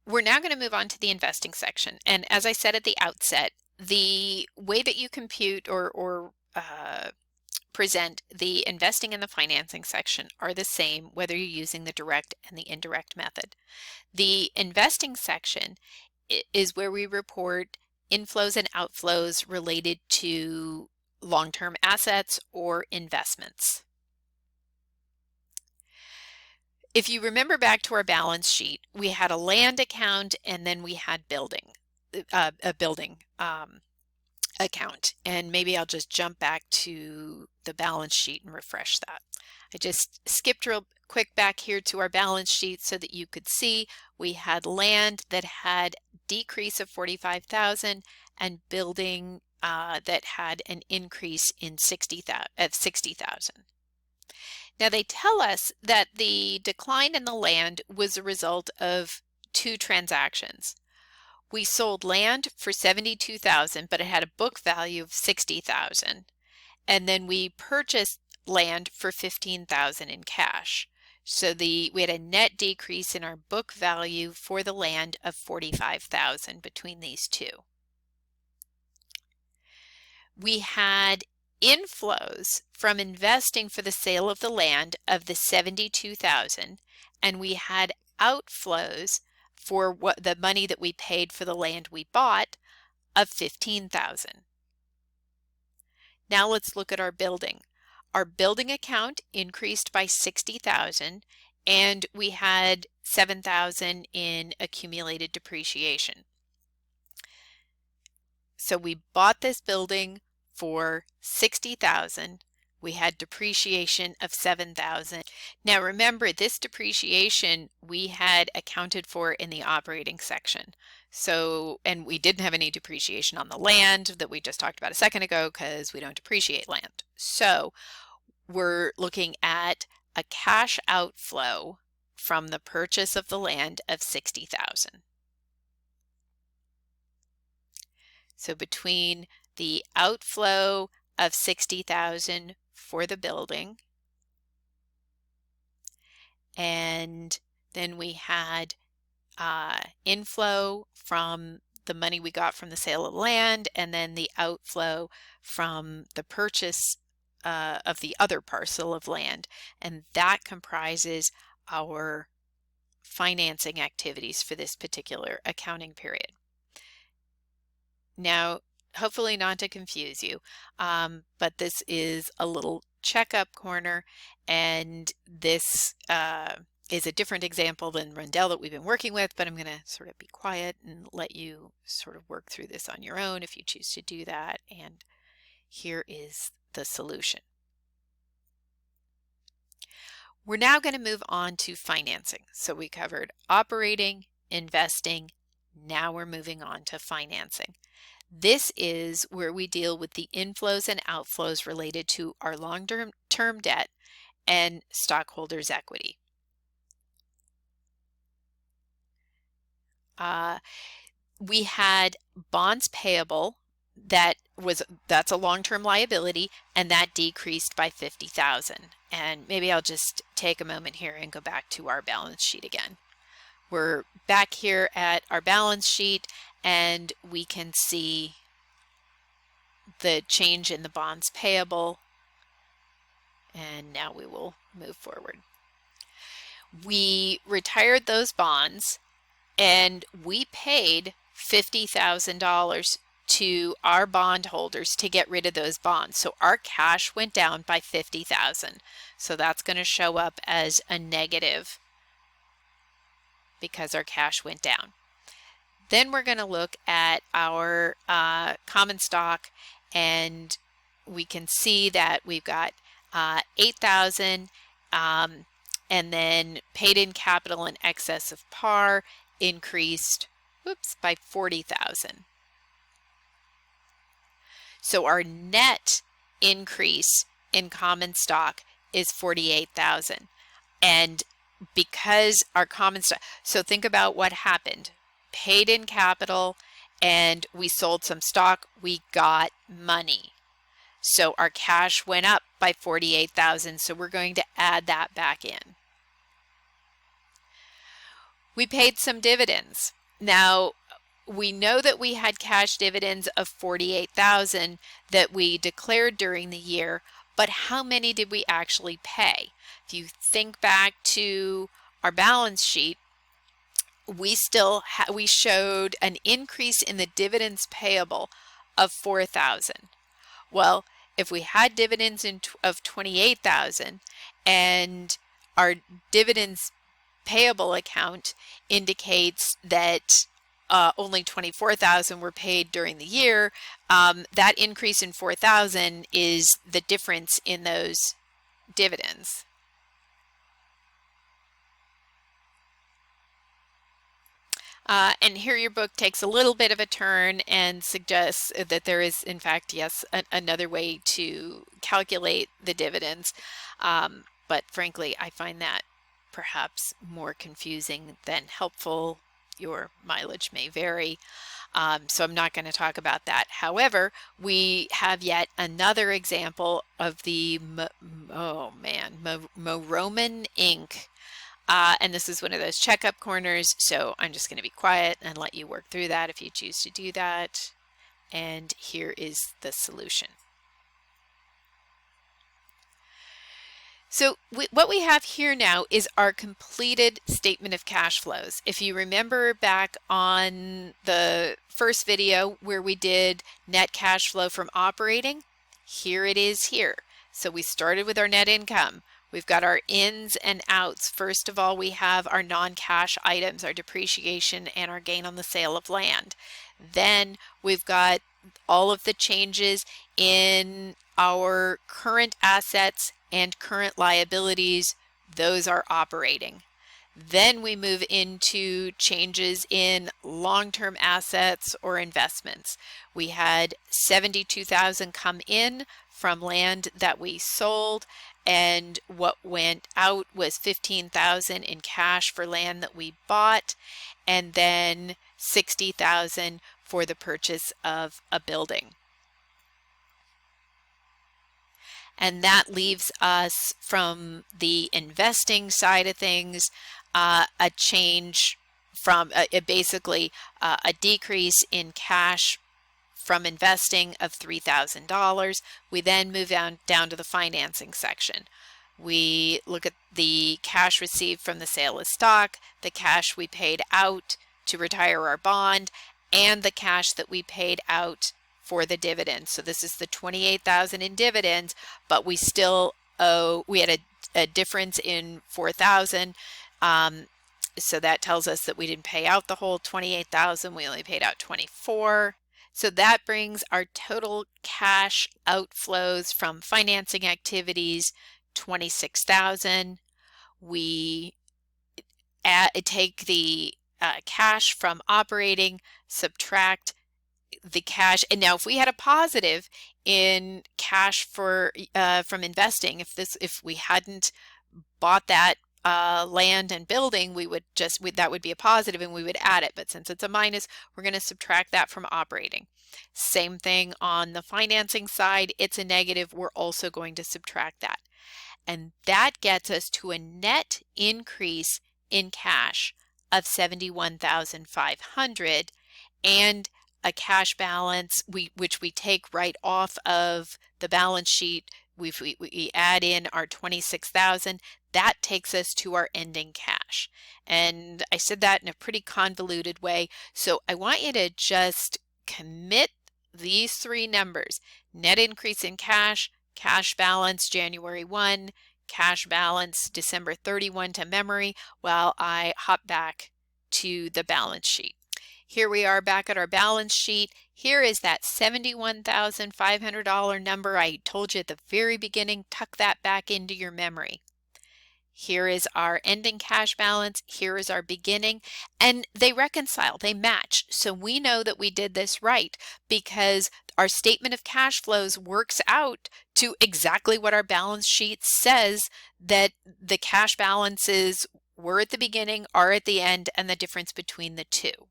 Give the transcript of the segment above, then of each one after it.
We're now going to move on to the investing section. And as I said at the outset, the way that you compute or present the investing and the financing section are the same whether you're using the direct and the indirect method. The investing section is where we report inflows and outflows related to long-term assets or investments. If you remember back to our balance sheet, we had a land account and then we had a building account. And maybe I'll just jump back to the balance sheet and refresh that. I just skipped real quick back here to our balance sheet so that you could see we had land that had decrease of 45,000 and building that had an increase in 60,000. Now they tell us that the decline in the land was a result of two transactions. We sold land for 72,000, but it had a book value of 60,000. And then we purchased land for 15,000 in cash. So we had a net decrease in our book value for the land of 45,000 between these two. We had inflows from investing for the sale of the land of the 72,000, and we had outflows for what the money that we paid for the land we bought of 15,000. Now let's look at our building. Our building account increased by 60,000 and we had 7,000 in accumulated depreciation. So we bought this building for 60,000. We had depreciation of 7,000. Now remember, this depreciation we had accounted for in the operating section. So, and we didn't have any depreciation on the land that we just talked about a second ago because we don't depreciate land. So we're looking at a cash outflow from the purchase of the land of 60,000. So between the outflow of 60,000 for the building, and then we had inflow from the money we got from the sale of land, and then the outflow from the purchase of the other parcel of land, and that comprises our financing activities for this particular accounting period. Now, hopefully not to confuse you, but this is a little checkup corner, and this is a different example than Rundell that we've been working with, but I'm going to sort of be quiet and let you sort of work through this on your own if you choose to do that. And here is the solution. We're now going to move on to financing. So we covered operating, investing, now we're moving on to financing. This is where we deal with the inflows and outflows related to our long-term debt and stockholders' equity. We had bonds payable that's a long-term liability, and that decreased by 50,000. And maybe I'll just take a moment here and go back to our balance sheet again. We're back here at our balance sheet, and we can see the change in the bonds payable. And now we will move forward. We retired those bonds, and we paid $50,000 to our bondholders to get rid of those bonds. So our cash went down by 50,000. So that's going to show up as a negative because our cash went down. Then we're going to look at our common stock, and we can see that we've got 8,000 and then paid in capital in excess of par increased by 40,000. So our net increase in common stock is 48,000. And because our common stock, so think about what happened. Paid in capital and we sold some stock, we got money. So our cash went up by 48,000. So we're going to add that back in. We paid some dividends. Now, we know that we had cash dividends of 48,000 that we declared during the year, but how many did we actually pay? If you think back to our balance sheet, we showed an increase in the dividends payable of 4,000. Well, if we had dividends of 28,000 and our dividends payable account indicates that only 24,000 were paid during the year, that increase in 4,000 is the difference in those dividends. And here your book takes a little bit of a turn and suggests that there is, in fact, yes, another way to calculate the dividends. But frankly, I find that perhaps more confusing than helpful. Your mileage may vary. So I'm not going to talk about that. However, we have yet another example of the, Roman ink. And this is one of those checkup corners, so I'm just going to be quiet and let you work through that if you choose to do that. And here is the solution. So what we have here now is our completed statement of cash flows. If you remember back on the first video where we did net cash flow from operating, here it is here. So we started with our net income. We've got our ins and outs. First of all, we have our non-cash items, our depreciation and our gain on the sale of land. Then we've got all of the changes in our current assets and current liabilities. Those are operating. Then we move into changes in long-term assets or investments. We had 72,000 come in from land that we sold, and what went out was 15,000 in cash for land that we bought, and then 60,000 for the purchase of a building. And that leaves us from the investing side of things, a change from basically a decrease in cash from investing of $3,000. We then move down to the financing section. We look at the cash received from the sale of stock, the cash we paid out to retire our bond, and the cash that we paid out for the dividends. So this is the 28,000 in dividends, but we still owe, we had a difference in 4,000. So that tells us that we didn't pay out the whole 28,000, we only paid out 24. So that brings our total cash outflows from financing activities 26,000. We take the cash from operating, subtract the cash, and now if we had a positive in cash for from investing, if we hadn't bought that land and building, we would that would be a positive and we would add it. But since it's a minus, we're going to subtract that from operating. Same thing on the financing side, it's a negative, we're also going to subtract that. And that gets us to a net increase in cash of 71,500 and a cash balance which we take right off of the balance sheet. We add in our 26,000. That takes us to our ending cash. And I said that in a pretty convoluted way. So I want you to just commit these three numbers: net increase in cash, cash balance January 1, cash balance December 31 to memory, while I hop back to the balance sheet. Here we are back at our balance sheet. Here is that $71,500 number I told you at the very beginning. Tuck that back into your memory. Here is our ending cash balance. Here is our beginning. And they reconcile, they match. So we know that we did this right because our statement of cash flows works out to exactly what our balance sheet says that the cash balances were at the beginning, are at the end, and the difference between the two.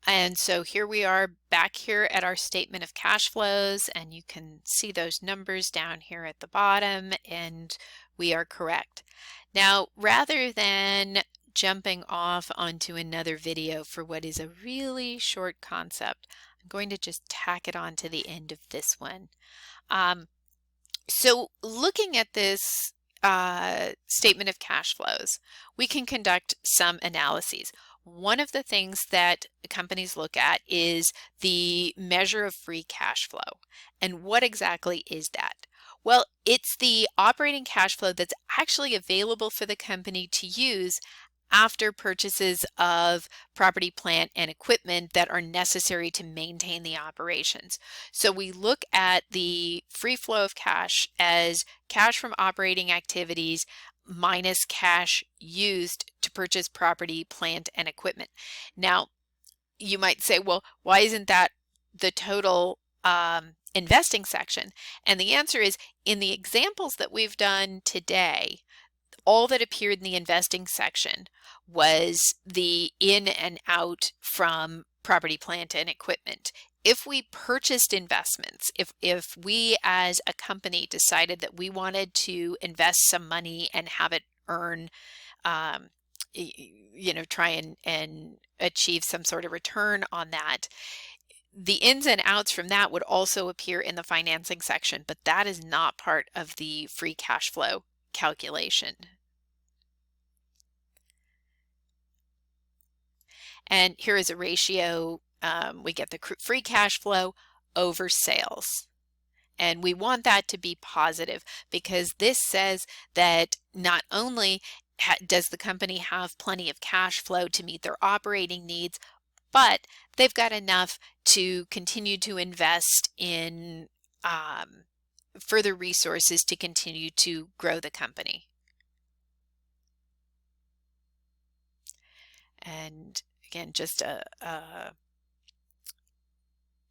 And so here we are back here at our statement of cash flows, and you can see those numbers down here at the bottom, and we are correct. Now, rather than jumping off onto another video for what is a really short concept, I'm going to just tack it on to the end of this one. So looking at this statement of cash flows, we can conduct some analyses. One of the things that companies look at is the measure of free cash flow. And what exactly is that? Well, it's the operating cash flow that's actually available for the company to use after purchases of property, plant, and equipment that are necessary to maintain the operations. So we look at the free flow of cash as cash from operating activities minus cash used to purchase property, plant, and equipment. Now, you might say, well, why isn't that the total investing section? And the answer is, in the examples that we've done today, all that appeared in the investing section was the in and out from property, plant, and equipment. If we purchased investments, if we as a company decided that we wanted to invest some money and have it earn, try and achieve some sort of return on that, the ins and outs from that would also appear in the financing section, but that is not part of the free cash flow calculation. And here is a ratio. We get the free cash flow over sales. And we want that to be positive because this says that not only does the company have plenty of cash flow to meet their operating needs, but they've got enough to continue to invest in further resources to continue to grow the company. And again, just a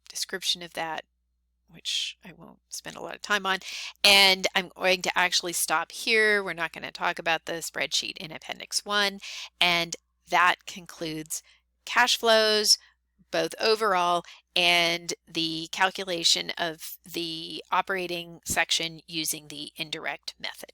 description of that, which I won't spend a lot of time on. And I'm going to actually stop here. We're not going to talk about the spreadsheet in Appendix 1. And that concludes cash flows, both overall and the calculation of the operating section using the indirect method.